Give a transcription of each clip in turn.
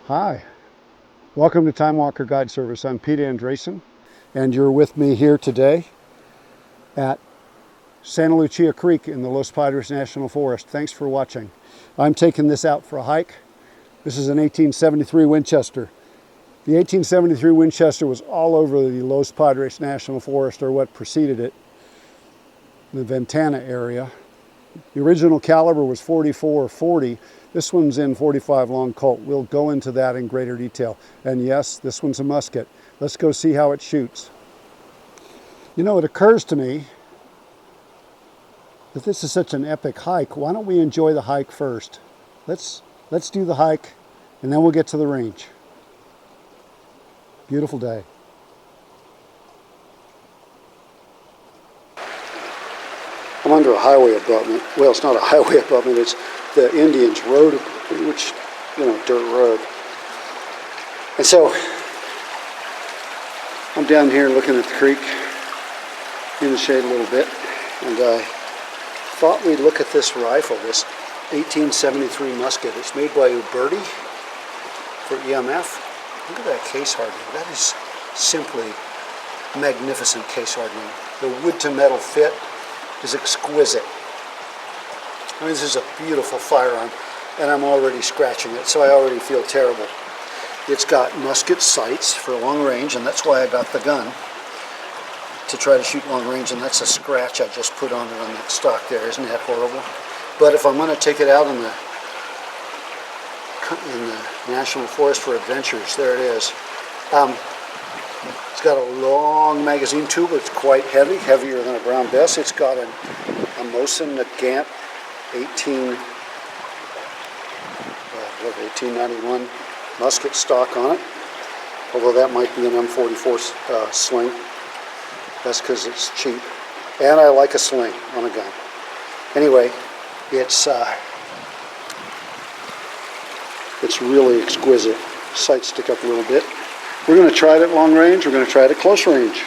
Hi, welcome to Time Walker Guide Service. I'm Pete Andresen, and you're with me here today at Santa Lucia Creek in the Los Padres National Forest. Thanks for watching. I'm taking this out for a hike. This is an 1873 Winchester. The 1873 Winchester was all over the Los Padres National Forest, or what preceded it, the Ventana area. The original caliber was .44-40. This one's in .45 long Colt. We'll go into that in greater detail. And yes, this one's a musket. Let's go see how it shoots. You know, it occurs to me that this is such an epic hike. Why don't we enjoy the hike first? Let's do the hike, and then we'll get to the range. Beautiful day. I'm under a highway abutment. Well, it's not a highway abutment, it's the Indians' road, which, dirt road. And so, I'm down here looking at the creek in the shade a little bit, and I thought we'd look at this rifle, this 1873 musket. It's made by Uberti for EMF. Look at that case hardening. That is simply magnificent case hardening. The wood to metal fit is exquisite. I mean, this is a beautiful firearm, and I'm already scratching it, so I already feel terrible. It's got musket sights for long range, and that's why I got the gun, to try to shoot long range, and that's a scratch I just put on it on that stock there. Isn't that horrible? But if I'm going to take it out in the National Forest for adventures, there it is. It's got a long magazine tube. It's quite heavy, heavier than a Brown Bess. It's got a Mosin Nagant 1891 musket stock on it. Although that might be an M44 sling. That's because it's cheap. And I like a sling on a gun. Anyway, it's really exquisite. Sights stick up a little bit. We're going to try it at long range. We're going to try it at close range.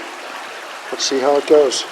Let's see how it goes.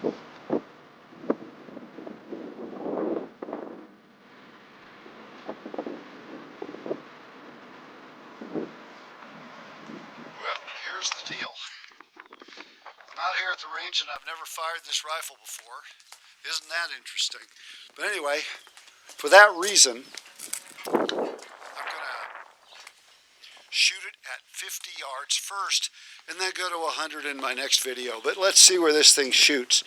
Here's the deal. I'm out here at the range and I've never fired this rifle before. Isn't that interesting? But anyway, for that reason, I'm gonna shoot it at 50 yards first and then go to 100 in my next video. But let's see where this thing shoots.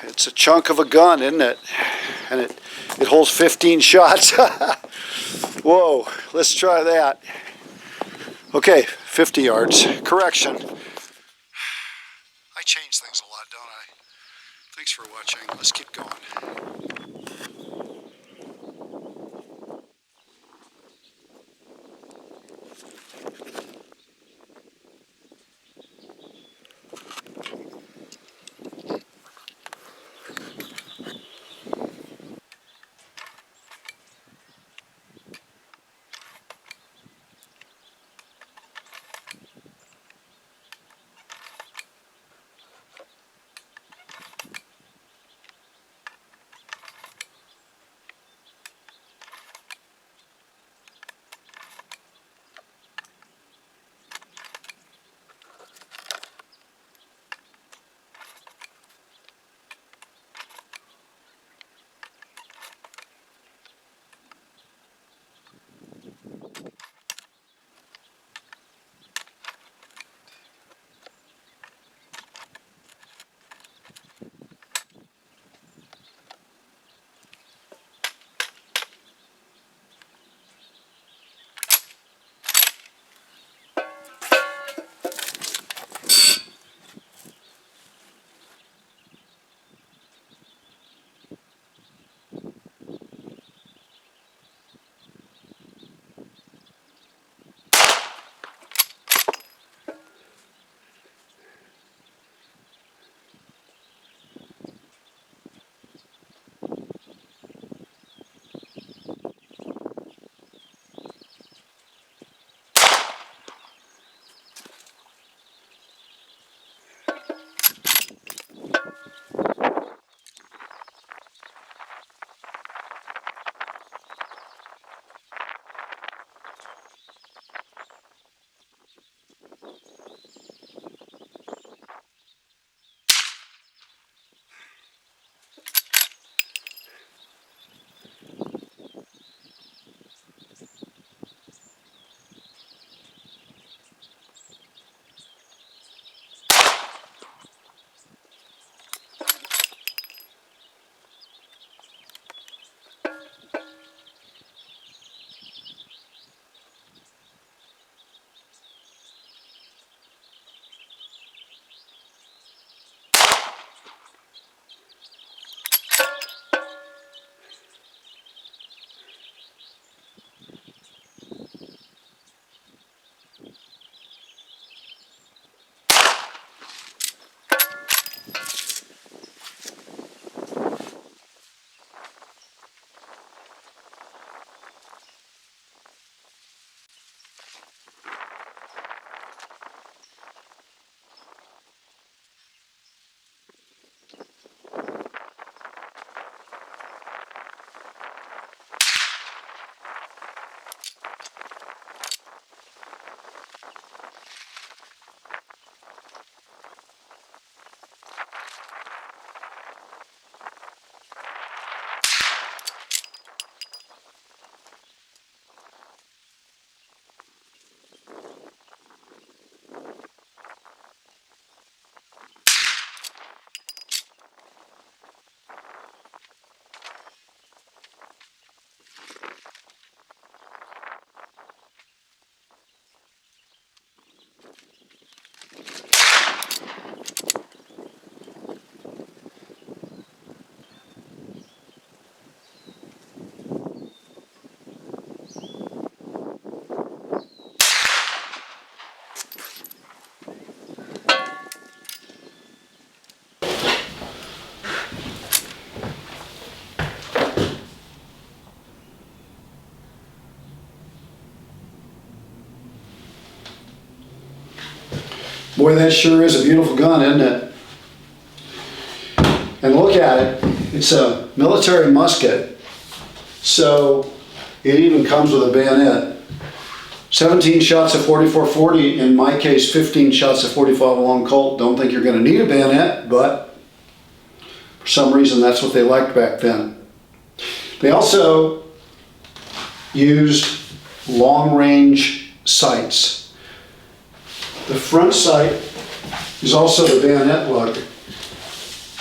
It's a chunk of a gun, isn't it? And it holds 15 shots. Whoa, let's try that. Okay, 50 yards. Correction. I change things a lot, don't I? Thanks for watching. Let's keep going. Boy, that sure is a beautiful gun, isn't it? And look at it, it's a military musket, so it even comes with a bayonet. 17 shots of 44-40, in my case 15 shots of 45 long Colt. Don't think you're going to need a bayonet, but for some reason that's what they liked back then. They also used long-range sights. The front sight is also the bayonet lug.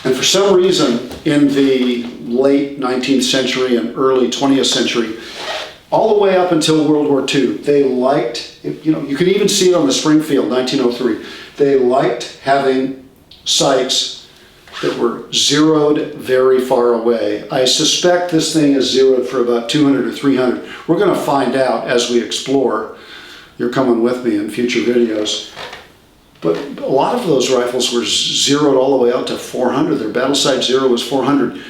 And for some reason, in the late 19th century and early 20th century, all the way up until World War II, they liked, you know, you could even see it on the Springfield, 1903. They liked having sights that were zeroed very far away. I suspect this thing is zeroed for about 200 or 300. We're going to find out as we explore. You're coming with me in future videos. But a lot of those rifles were zeroed all the way out to 400. Their battle sight zero was 400.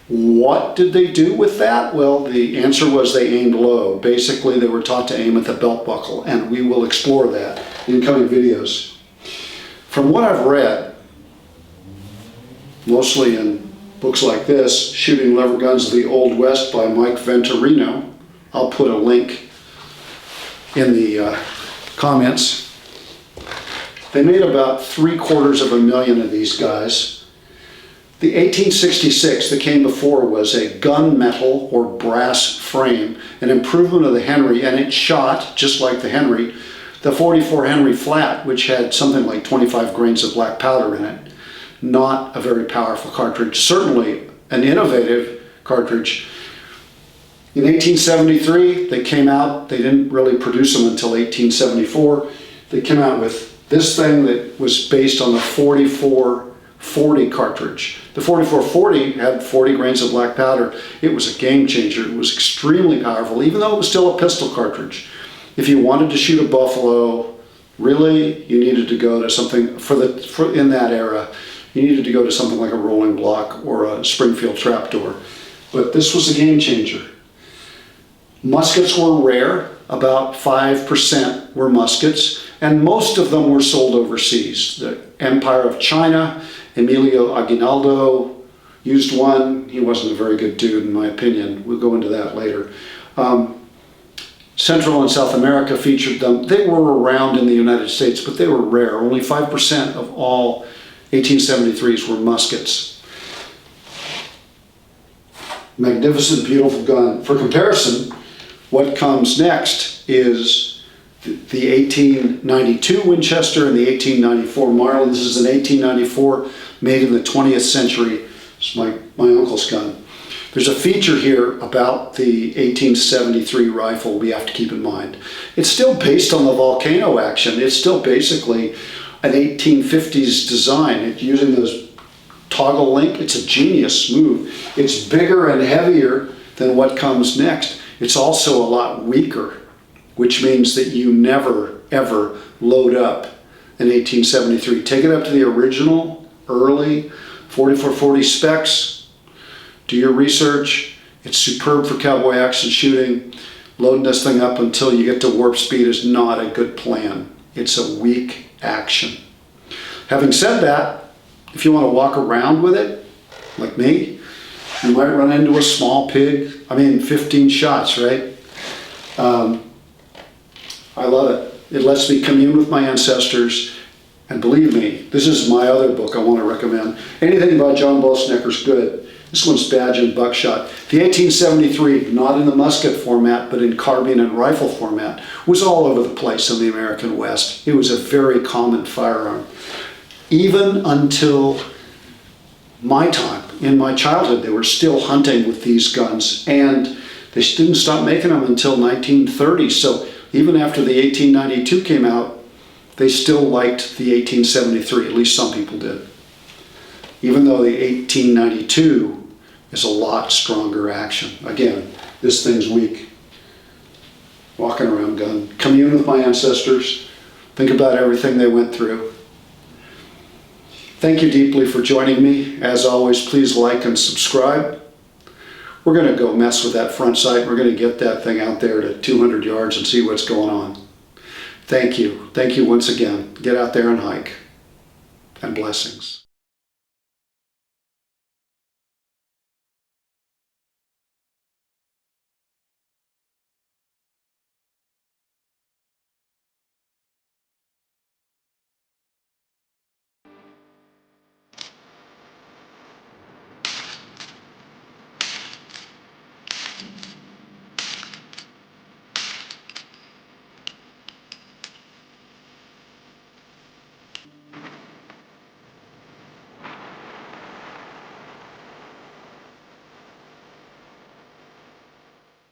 What did they do with that? Well, the answer was they aimed low. Basically, they were taught to aim at the belt buckle, and we will explore that in coming videos. From what I've read, mostly in books like this, Shooting Lever Guns of the Old West by Mike Venturino, I'll put a link in the comments. They made about 750,000 of these guys. The 1866 that came before was a gunmetal or brass frame, an improvement of the Henry, and it shot, just like the Henry, the 44 Henry flat, which had something like 25 grains of black powder in it. Not a very powerful cartridge, certainly an innovative cartridge. In 1873, they came out, they didn't really produce them until 1874. They came out with this thing that was based on the 44-40 cartridge. The 44-40 had 40 grains of black powder. It was a game changer. It was extremely powerful, even though it was still a pistol cartridge. If you wanted to shoot a buffalo, really, you needed to go to something, in that era, you needed to go to something like a rolling block or a Springfield trapdoor. But this was a game changer. Muskets were rare. About 5% were muskets, and most of them were sold overseas. The Empire of China, Emilio Aguinaldo used one. He wasn't a very good dude, in my opinion. We'll go into that later. Central and South America featured them. They were around in the United States, but they were rare. Only 5% of all 1873s were muskets. Magnificent, beautiful gun. For comparison, what comes next is the 1892 Winchester and the 1894 Marlin. This is an 1894 made in the 20th century. It's my uncle's gun. There's a feature here about the 1873 rifle we have to keep in mind. It's still based on the volcano action. It's still basically an 1850s design. It's using those toggle link. It's a genius move. It's bigger and heavier than what comes next. It's also a lot weaker, which means that you never, ever load up an 1873. Take it up to the original, early 44-40 specs. Do your research. It's superb for cowboy action shooting. Loading this thing up until you get to warp speed is not a good plan. It's a weak action. Having said that, if you want to walk around with it, like me, you might run into a small pig. 15 shots, right? I love it. It lets me commune with my ancestors. And believe me, this is my other book I want to recommend. Anything about John Bolsnecker's good. This one's badge and buckshot. The 1873, not in the musket format, but in carbine and rifle format, was all over the place in the American West. It was a very common firearm. Even until my time, in my childhood, they were still hunting with these guns, and they didn't stop making them until 1930. So even after the 1892 came out, they still liked the 1873, at least some people did. Even though the 1892 is a lot stronger action. Again, this thing's weak. Walking around gun. Commune with my ancestors. Think about everything they went through. Thank you deeply for joining me. As always, please like and subscribe. We're going to go mess with that front sight. We're going to get that thing out there to 200 yards and see what's going on. Thank you. Thank you once again. Get out there and hike. And blessings.